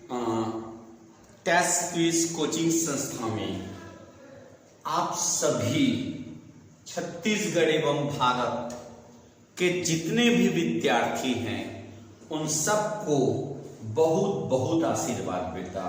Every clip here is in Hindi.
टेस्ट क्विज कोचिंग संस्था में आप सभी छत्तीसगढ़ एवं भारत के जितने भी विद्यार्थी हैं उन सबको बहुत बहुत आशीर्वाद बेटा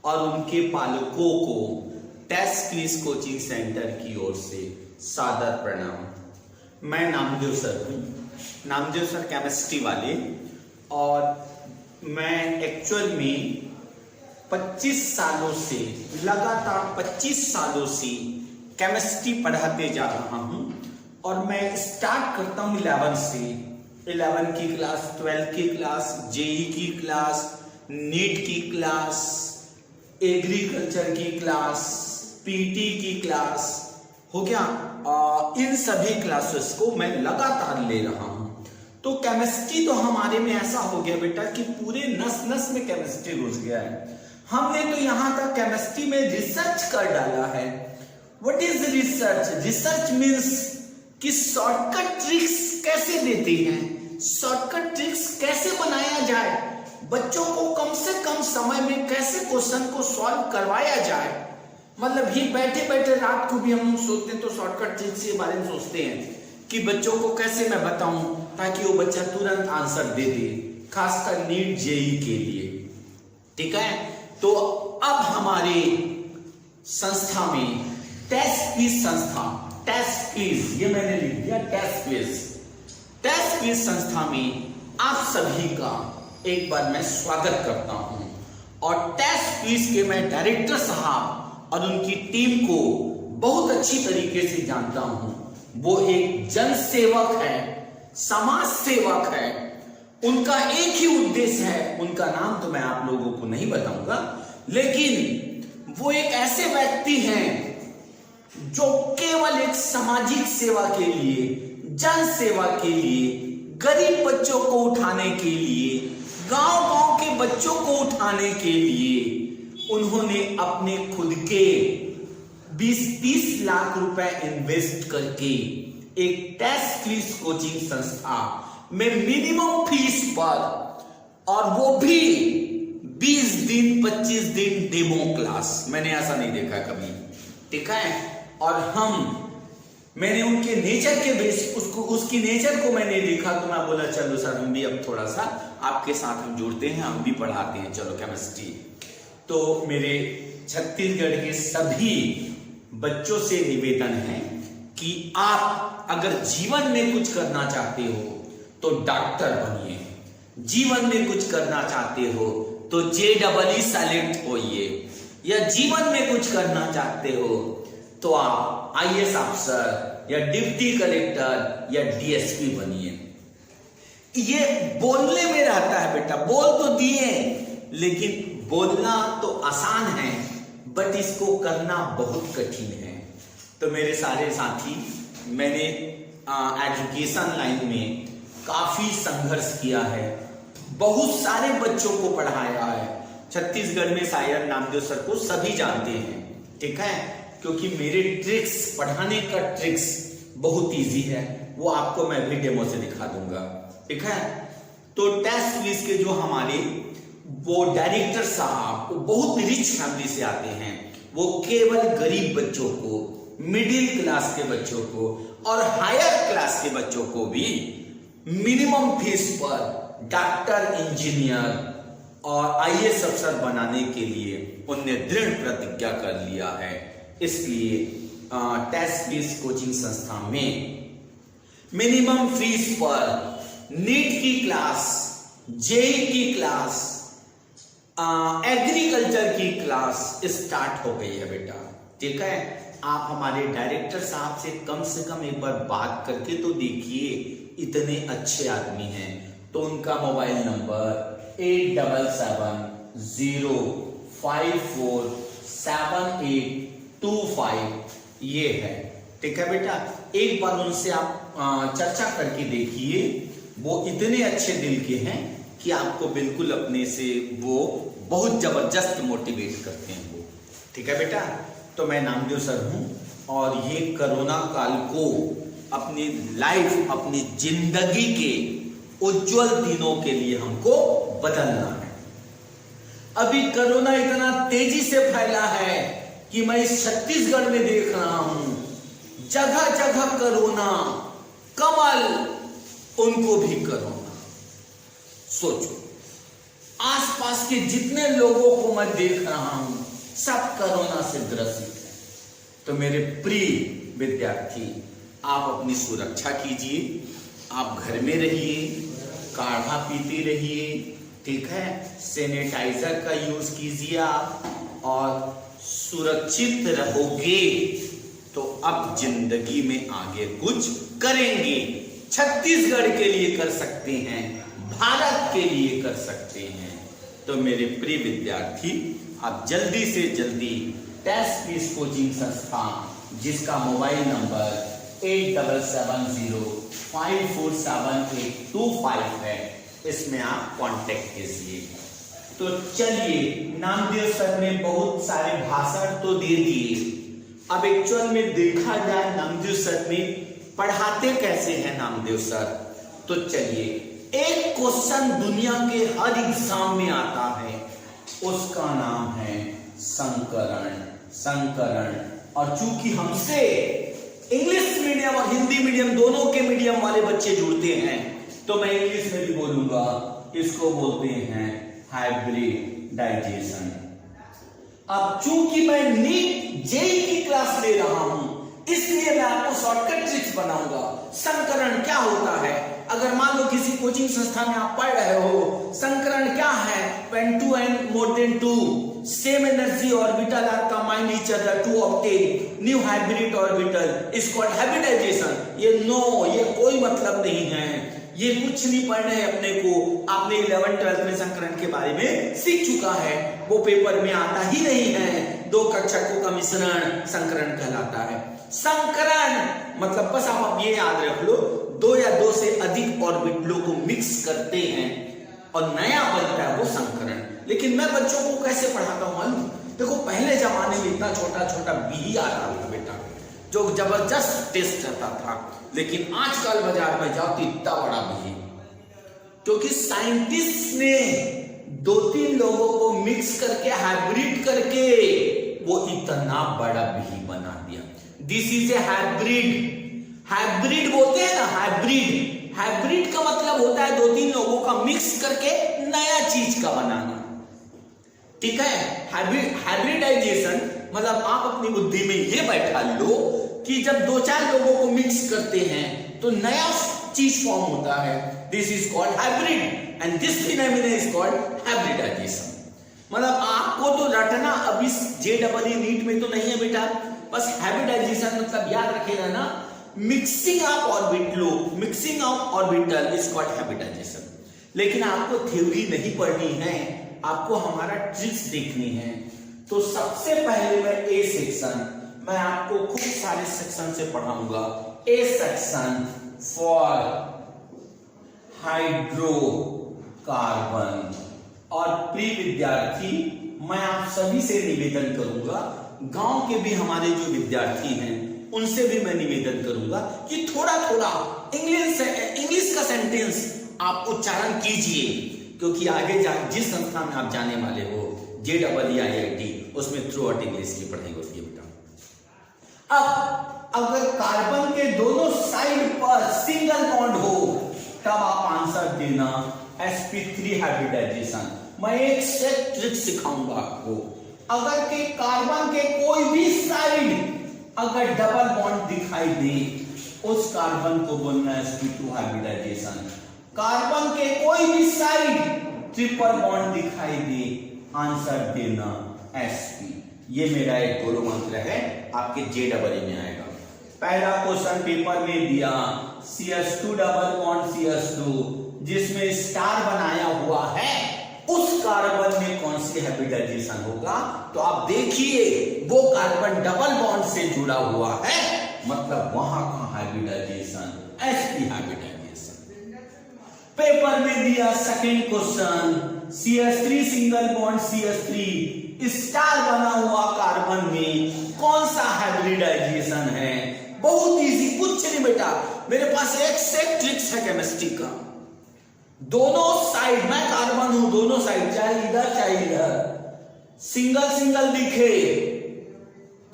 और उनके पालकों को टेस्ट क्विज कोचिंग सेंटर की ओर से सादर प्रणाम। मैं नामदेव सर हूँ, नामदेव सर केमिस्ट्री वाले, और मैं एक्चुअल में 25 सालों से लगातार 25 सालों से केमिस्ट्री पढ़ाते जा रहा हूँ। और मैं स्टार्ट करता हूँ 11 से, 11 की क्लास, 12 की क्लास, जेई की क्लास, नीट की क्लास, एग्रीकल्चर की क्लास, पीटी की क्लास हो गया। इन सभी क्लासेस को मैं लगातार ले रहा हूँ। तो केमिस्ट्री तो हमारे में ऐसा हो गया बेटा कि पूरे नस नस में केमिस्ट्री घुस गया है। हमने तो यहां तक केमिस्ट्री में रिसर्च कर डाला है। What is research? Research means कि शॉर्टकट ट्रिक्स कैसे देते हैं, शॉर्टकट ट्रिक्स कैसे बनाया जाए, बच्चों को कम से कम समय में कैसे क्वेश्चन को सॉल्व करवाया जाए। मतलब ही बैठे बैठे रात को भी हम सोचते हैं तो शॉर्टकट ट्रिक्स के बारे में सोचते हैं कि बच्चों को कैसे मैं बताऊं ताकि वो बच्चा तुरंत आंसर दे दे, खासकर नीट जेई के लिए। ठीक है, तो अब हमारे संस्था में टेस्ट क्विज संस्था, टेस्ट क्विज ये मैंने लिख दिया, टेस्ट क्विज, टेस्ट क्विज संस्था में आप सभी का एक बार मैं स्वागत करता हूं। और टेस्ट क्विज के मैं डायरेक्टर साहब और उनकी टीम को बहुत अच्छी तरीके से जानता हूं। वो एक जन सेवक है, समाज सेवक है। उनका एक ही उद्देश्य है, उनका नाम तो मैं आप लोगों को नहीं बताऊंगा, लेकिन वो एक ऐसे व्यक्ति हैं जो केवल एक सामाजिक सेवा के लिए, जन सेवा के लिए, गरीब बच्चों को उठाने के लिए, गांव-गांव के बच्चों को उठाने के लिए उन्होंने अपने खुद के 20-30 लाख रुपए इन्वेस्ट करके एक टेस्ट क्विज कोचिंग संस्था में मिनिमम फीस पर, और वो भी 20 दिन 25 दिन डेमो क्लास, मैंने ऐसा नहीं देखा कभी। ठीक है, और मैंने उनके नेचर के बेस, उसकी नेचर को मैंने देखा तो मैं बोला चलो सर हम भी अब थोड़ा सा आपके साथ हम जुड़ते हैं, हम भी पढ़ाते हैं, चलो केमिस्ट्री। तो मेरे छत्तीसगढ़ के सभी बच्चों से निवेदन है कि आप अगर जीवन में कुछ करना चाहते हो तो डॉक्टर बनिए, जीवन में कुछ करना चाहते हो तो JEE सेलेक्ट होइए, या जीवन में कुछ करना चाहते हो तो आप IAS अफसर या डिप्टी कलेक्टर या DSP बनिए। ये बोलने में रहता है बेटा, बोल तो दिए, लेकिन बोलना तो आसान है बट इसको करना बहुत कठिन है। तो मेरे सारे साथी, मैंने एजुकेशन लाइन में काफी संघर्ष किया है, बहुत सारे बच्चों को पढ़ाया है। छत्तीसगढ़ में शायद नामदेव सर को सभी जानते हैं। ठीक है, क्योंकि मेरे ट्रिक्स, पढ़ाने का ट्रिक्स बहुत इजी है, वो आपको मैं भी डेमो से दिखा दूंगा। ठीक है, तो टेस्ट क्विज के जो हमारे वो डायरेक्टर साहब, वो बहुत रिच फैमिली से आते हैं। वो केवल गरीब बच्चों को, मिडिल क्लास के बच्चों को और हायर क्लास के बच्चों को भी मिनिमम फीस पर डॉक्टर, इंजीनियर और IAS अफसर बनाने के लिए उनने दृढ़ प्रतिज्ञा कर लिया है। इसलिए टेस्ट क्विज कोचिंग संस्था में मिनिमम फीस पर नीट की क्लास, जेई की क्लास, एग्रीकल्चर की क्लास स्टार्ट हो गई है बेटा। ठीक है, आप हमारे डायरेक्टर साहब से कम एक बार बात करके तो देखिए, इतने अच्छे आदमी हैं। तो उनका मोबाइल नंबर 87054782 ये है। ठीक है बेटा, एक बार उनसे आप चर्चा करके देखिए। वो इतने अच्छे दिल के हैं कि आपको बिल्कुल अपने से वो बहुत जबरदस्त मोटिवेट करते हैं वो। ठीक है बेटा, तो मैं नामदेव सर हूं और ये कोरोना काल को अपनी लाइफ, अपनी जिंदगी के उज्जवल दिनों के लिए हमको बदलना है। अभी कोरोना इतना तेजी से फैला है कि मैं इस छत्तीसगढ़ में देख रहा हूं, जगह जगह कोरोना, कमल उनको भी कोरोना। सोचो, आसपास के जितने लोगों को मैं देख रहा हूं सब कोरोना से ग्रसित है। तो मेरे प्रिय विद्यार्थी, आप अपनी सुरक्षा कीजिए, आप घर में रहिए, काढ़ा पीते रहिए, ठीक है, सैनिटाइजर का यूज कीजिए आप, और सुरक्षित रहोगे तो अब जिंदगी में आगे कुछ करेंगे। छत्तीसगढ़ के लिए कर सकते हैं, भारत के लिए कर सकते हैं। तो मेरे प्रिय विद्यार्थी, आप जल्दी से जल्दी टेस्ट पीस कोचिंग संस्थान, जिसका मोबाइल नंबर 8705478225 है, इसमें आप कांटेक्ट कीजिए। तो चलिए, नामदेव सर ने बहुत सारे भाषण तो दे दिए, अब एक्चुअल में देखा जाए नामदेव सर ने पढ़ाते कैसे हैं नामदेव सर। तो चलिए, एक क्वेश्चन दुनिया के हर एग्जाम में आता है, उसका नाम है संकरण। और चूंकि हमसे इंग्लिश मीडियम और हिंदी मीडियम दोनों के मीडियम वाले बच्चे जुड़ते हैं, तो मैं इंग्लिश में भी बोलूंगा, इसको बोलते हैं हाइब्रिडाइजेशन। अब चूंकि मैं नीट जेईई की क्लास ले रहा हूं, इसलिए मैं आपको शॉर्टकट ट्रिक्स बनाऊंगा। संकरण क्या होता है? अगर मान लो किसी कोचिंग संस्था में आप पढ़ रहे हो, संकरण क्या है? when two and more than two same energy orbital are combined each other to obtain new hybrid orbital is called hybridization। ये कोई मतलब नहीं है, ये कुछ नहीं पढ़ना है अपने को। आपने 11th-12th में संकरण के बारे में सीख चुका है, वो पेपर में आता ही नहीं है। दो कक्षकों का मिश्रण संकरण कहलाता है। संकरण मतलब बस आप ये याद रख लो, दो या दो से अधिक ऑर्बिटलों को मिक्स करते हैं और नया बनता है वो संकरण। लेकिन मैं बच्चों को कैसे पढ़ाता हूं मालूम? देखो, पहले जमाने में इतना छोटा छोटा बी आता था बेटा, जो जबरदस्त टेस्ट रहता था, लेकिन आजकल बाजार में जाओ तो इतना बड़ा बी, क्योंकि साइंटिस्ट ने 2-3 लोगों को मिक्स करके हाइब्रिड करके वो इतना बड़ा बी बना दिया। This is a hybrid. Hybrid बोलते हैं ना, हाइब्रिड का मतलब होता है 2-3 लोगों का मिक्स करके नया चीज का बनाना, ठीक है। हाइब्रिडाइजेशन मतलब आप अपनी बुद्धि में ये बैठा लो कि जब 2-4 लोगों को मिक्स करते हैं तो नया चीज फॉर्म होता है। This is called hybrid and this phenomena is called hybridization. मतलब आपको तो रटना अभी जेईई नीट में तो नहीं है बेटा, बस हाइब्रिडाइजेशन मतलब याद रखेगा ना, mixing of orbital is called hybridization. लेकिन आपको थ्योरी नहीं पढ़नी है, आपको हमारा ट्रिक्स देखनी है। तो सबसे पहले मैं मैं आपको खूब सारे सेक्शन से पढ़ाऊंगा। A section for hydrocarbon. और प्रिय विद्यार्थी, मैं आप सभी से निवेदन करूंगा, गांव के भी हमारे जो विद्यार्थी हैं उनसे भी मैं निवेदन करूंगा कि थोड़ा थोड़ा इंग्लिश का सेंटेंस आप उच्चारण कीजिए, क्योंकि आगे जिस संस्था में आप जाने वाले हो JEE उसमें थ्रू आउट इंग्लिश की पढ़ाई होती है बेटा। अब अगर कार्बन के दोनों साइड पर सिंगल बॉन्ड हो तब आप आंसर देना sp3 हाइब्रिडाइजेशन। मैं एक सेट ट्रिक सिखाऊंगा आपको। अगर के कार्बन के कोई भी साइड अगर डबल बॉन्ड दिखाई दे, उस कार्बन को बोलना है sp2 हाइब्रिडाइजेशन। कार्बन के कोई भी साइड ट्रिपल बॉन्ड दिखाई दे, आंसर देना sp। ये मेरा एक गुरु मंत्र है, आपके JEE में आएगा। पहला क्वेश्चन पेपर में दिया CH2 डबल बॉन्ड CH2 जिसमें स्टार बनाया हुआ है, उस कार्बन में कौन सी हाइब्रिडाइजेशन होगा? तो आप देखिए वो कार्बन डबल बॉन्ड से जुड़ा हुआ है, मतलब वहां का हाइब्रिडाइजेशन sp हाइब्रिडाइजेशन। पेपर में दिया second question CH3 single bond CH3 star बना हुआ कार्बन में कौन सा हाइब्रिडाइजेशन है? बहुत इजी, कुछ नहीं बेटा, मेरे पास एक सेट ट्रिक्स है केमिस्ट्री का। दोनों साइड, मैं कार्बन हूं, दोनों साइड चाहे इधर चाहे इधर सिंगल सिंगल दिखे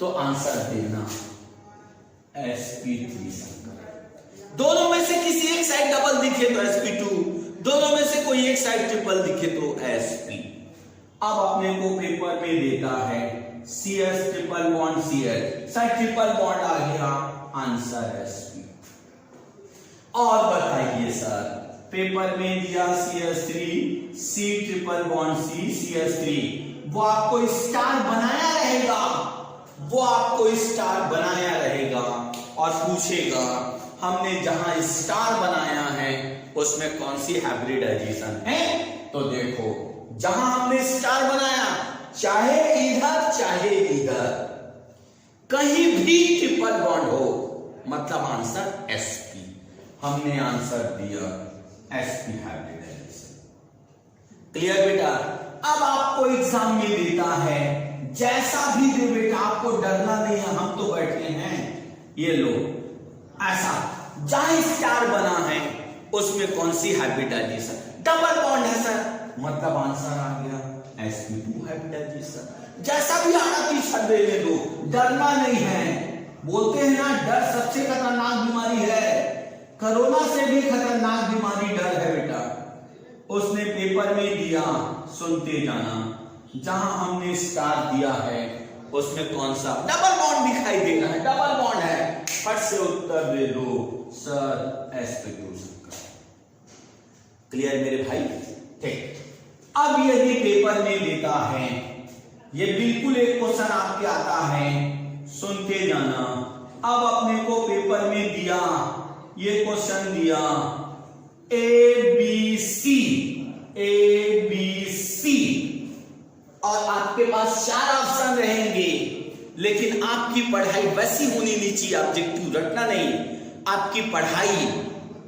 तो आंसर देना sp3 संकर। दोनों में से किसी एक साइड डबल दिखे तो sp2, दोनों में से कोई एक साइड ट्रिपल दिखे तो sp। अब अपने को पेपर में देता है CS triple bond CH, side triple bond आ गया, आंसर sp। और बताइए सर, पेपर में दिया CH3 C triple bond C CH3, वो आपको स्टार बनाया रहेगा, वो आपको स्टार बनाया रहेगा और पूछेगा हमने जहां स्टार बनाया है उसमें कौन सी हाइब्रिडाइजेशन है। तो देखो जहां हमने स्टार बनाया, चाहे इधर चाहे इधर कहीं भी ट्रिपल बॉन्ड हो, मतलब आंसर sp। हमने आंसर दिया sp हाइब्रिडाइजेशन। क्लियर बेटा। अब आपको एग्जाम में देता है, जैसा भी दे बेटा आपको डरना नहीं है, हम तो बैठे हैं। ये लो ऐसा जहां स्टार बना है उसमें कौन सी हाइब्रिडाइजेशन, डबल बॉन्ड है सर, मतलब आंसर आ गया sp2 हाइब्रिडाइजेशन। जैसा भी आना पीछे देने दो, डरना नहीं है। बोलते हैं ना डर सबसे खतरनाक बीमारी है, कोरोना से भी खतरनाक बीमारी डर है बेटा। उसने पेपर में दिया, सुनते जाना, जहां हमने स्टार दिया है उसमें कौन सा डबल बॉन्ड दिखाई दे रहा है, डबल बॉन्ड है, फट से उत्तर दे दो सर sp2 संकर। क्लियर मेरे भाई। ठीक। अब यदि पेपर में देता है, ये बिल्कुल एक क्वेश्चन आपके आता है, सुनते जाना। अब अपने को पेपर में दिया, ये क्वेश्चन दिया ABC और आपके पास 4 ऑप्शन रहेंगे, लेकिन आपकी पढ़ाई वैसी होनी नहीं चाहिए, ऑब्जेक्टिव रटना नहीं, आपकी पढ़ाई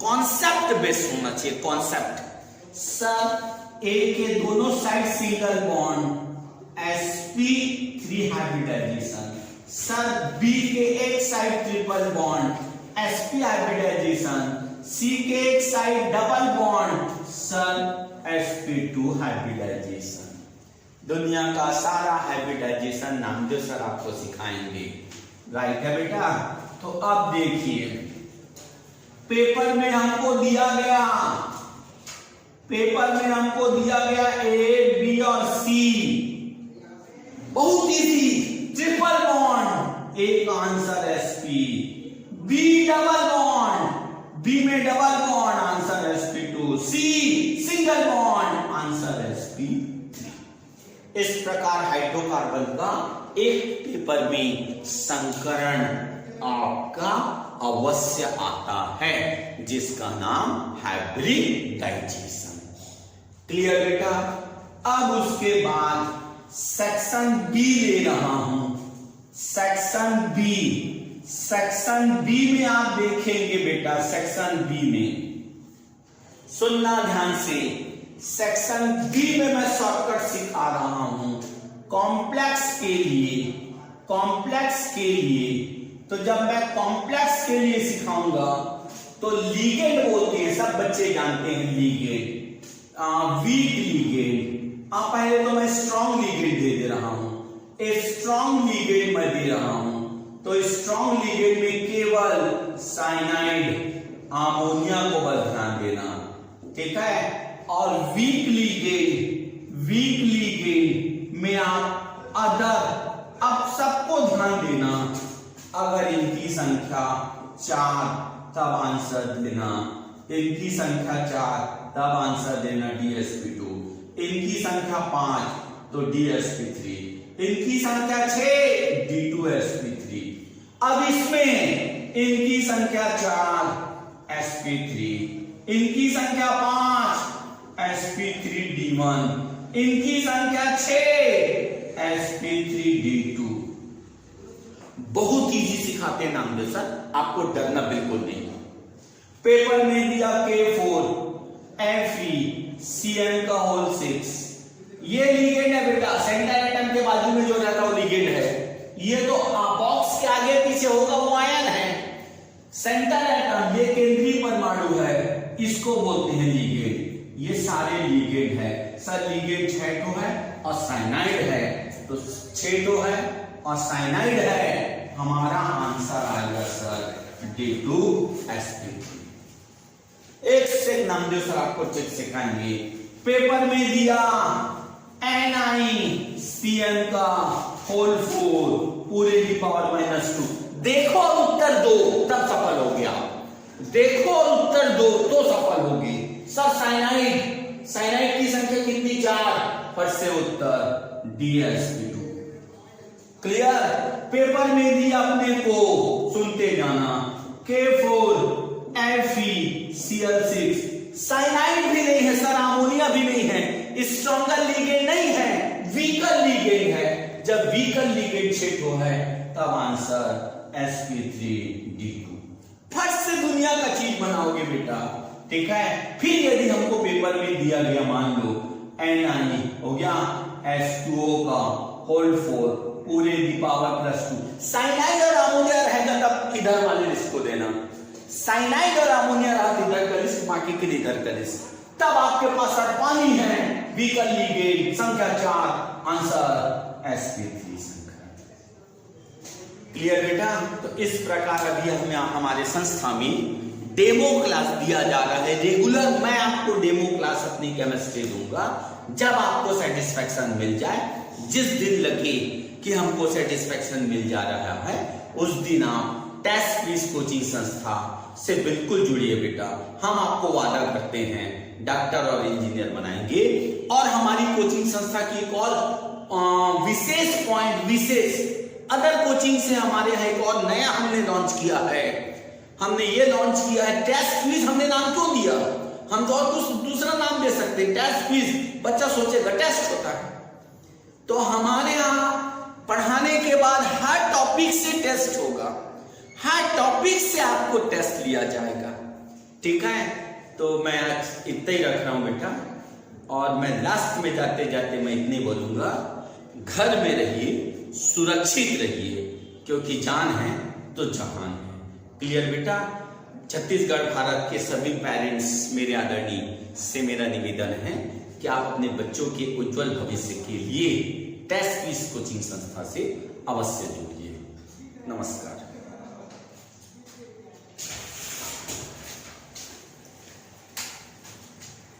कॉन्सेप्ट बेस्ड होना चाहिए, कॉन्सेप्ट। सर ए के दोनों side single bond sp3 hybridisation, sir B के एक side triple bond sp hybridisation, C के एक side double bond sir sp2 hybridisation. दुनिया का सारा हाइब्रिडाइजेशन नाम जो सर आपको सिखाएंगे, राइट है बेटा। तो अब देखिए पेपर में हमको दिया गया, पेपर में हमको दिया गया A, B और C, बहुत इजी, ट्रिपल बॉन्ड, A का answer sp, B double bond, B में double bond, answer sp2, C single bond, answer sp3। इस प्रकार हाइड्रोकार्बन का एक पेपर में संकरण आपका अवश्य आता है, जिसका नाम हाइब्रिडाइजेशन। क्लियर बेटा। अब उसके बाद सेक्शन बी ले रहा हूं, सेक्शन बी। सेक्शन बी में आप देखेंगे बेटा, सेक्शन बी में सुनना ध्यान से, सेक्शन बी में मैं शॉर्टकट सिखा रहा हूं कॉम्प्लेक्स के लिए, कॉम्प्लेक्स के लिए। तो जब मैं कॉम्प्लेक्स के लिए सिखाऊंगा तो लीगेंड बोलते हैं, सब बच्चे जानते हैं लीगेंड, वीक लीगेंड। पहले तो मैं स्ट्रॉन्ग लीगेंड दे रहा हूं, एक स्ट्रॉन्ग लीगेंड मैं दे रहा हूं। तो स्ट्रॉन्ग लीगेंड में केवल साइनाइड अमोनिया को बस ध्यान देना, ठीक है। और वीक लीगेंड, वीक लीगेंड में आप अदर, अब सबको ध्यान देना, अगर इनकी संख्या 4 तब आंसर देना, इनकी संख्या 4 तब आंसर देना DSP2, इनकी संख्या 5 तो DSP3, इनकी संख्या 6 D2sp3। अब इसमें इनकी संख्या 4 sp3, इनकी संख्या 5 sp3d1, इनकी संख्या 6 sp3d2। बहुत इजी सिखाते हैं नाम दे सर, आपको डरना बिल्कुल नहीं। पेपर में दिया K4 FeCN का होल 6, ये लिगेंड है बेटा, सेंटर एटम के बाजू में जो रहता है वो लिगेंड है। ये तो बॉक्स के आगे पीछे होगा वो आयन है। सेंटर एटम ये केंद्रीय परमाणु है, इसको बोलते हैं लिगेंड। ये सारे लिगेंड है सर। लिगेंड 6 ठो है और साइनाइड है, तो 6 ठो है और साइनाइड है। हमारा आंसर आएगा सर D2sp3। एक से नाम दो सर, आपको चेक सिखाएंगे। पेपर में दिया NiCN का होल 4 पूरे की पावर -2। देखो और उत्तर दो तब सफल हो गया। देखो और उत्तर दो तो सफल होगी सर। साइनाइड की संख्या कितनी? 4। फट से उत्तर DsP2। क्लियर? पेपर में दिया अपने को, सुनते जाना, K4 FeCl6। साइनाइड भी नहीं है सर, अमोनिया भी नहीं है, स्ट्रॉन्गर लिगेंड नहीं है, वीकर लिगेंड है। जब वीकर लिगेंड 6 ठो है तब आंसर sp3D2। फट से दुनिया का चीज बनाओगे बेटा, ठीक है। फिर यदि हमको पेपर में दिया गया, मान लो Na हो गया H2O का होल 4 पूरे की पावर +2। साइनाइड और अमोनिया रहेगा तब इधर वाले लिस्ट को देना। साइनाइड और अमोनिया रहा इधर का लिस्ट, बाकी के इधर का लिस्ट। तब आपके पास पानी है, वीकर लिगेंड संख्या 4, आंसर sp3 संख्या। क्लियर बेटा? तो इस प्रकार अभी हमें हमारे संस्था में डेमो क्लास दिया जा रहा है। रेगुलर मैं आपको डेमो क्लास अपनी केमिस्ट्री दूंगा। जब आपको सेटिस्फेक्शन मिल जाए, जिस दिन लगे कि हमको सेटिस्फेक्शन मिल जा रहा है, उस दिन आप टेस्ट क्विज कोचिंग संस्था से बिल्कुल जुड़िए बेटा। हम आपको वादा करते हैं डॉक्टर और इंजीनियर बनाएंगे। और हमारी कोचिंग संस्था की एक और विशेष पॉइंट, विशेष अदर कोचिंग से हमारे यहाँ एक और नया हमने लॉन्च किया है। हमने ये लॉन्च किया है टेस्ट क्विज। हमने नाम क्यों दिया? हम तो और कुछ दूसरा नाम दे सकते हैं, टेस्ट क्विज। बच्चा सोचेगा टेस्ट होता है, तो हमारे यहाँ पढ़ाने के बाद हर टॉपिक से टेस्ट होगा, हर टॉपिक से आपको टेस्ट लिया जाएगा, ठीक है। तो मैं आज इतना ही रख रहा हूं बेटा, और मैं लास्ट में जाते जाते मैं इतने बोलूंगा, घर में रहिए, सुरक्षित रहिए, क्योंकि जान है तो जहान है। क्लियर बेटा? छत्तीसगढ़ भारत के सभी पेरेंट्स मेरे आदरणीय से मेरा निवेदन है कि आप अपने बच्चों के उज्जवल भविष्य के लिए टेस्ट क्विज कोचिंग संस्था से अवश्य जुड़िए। नमस्कार।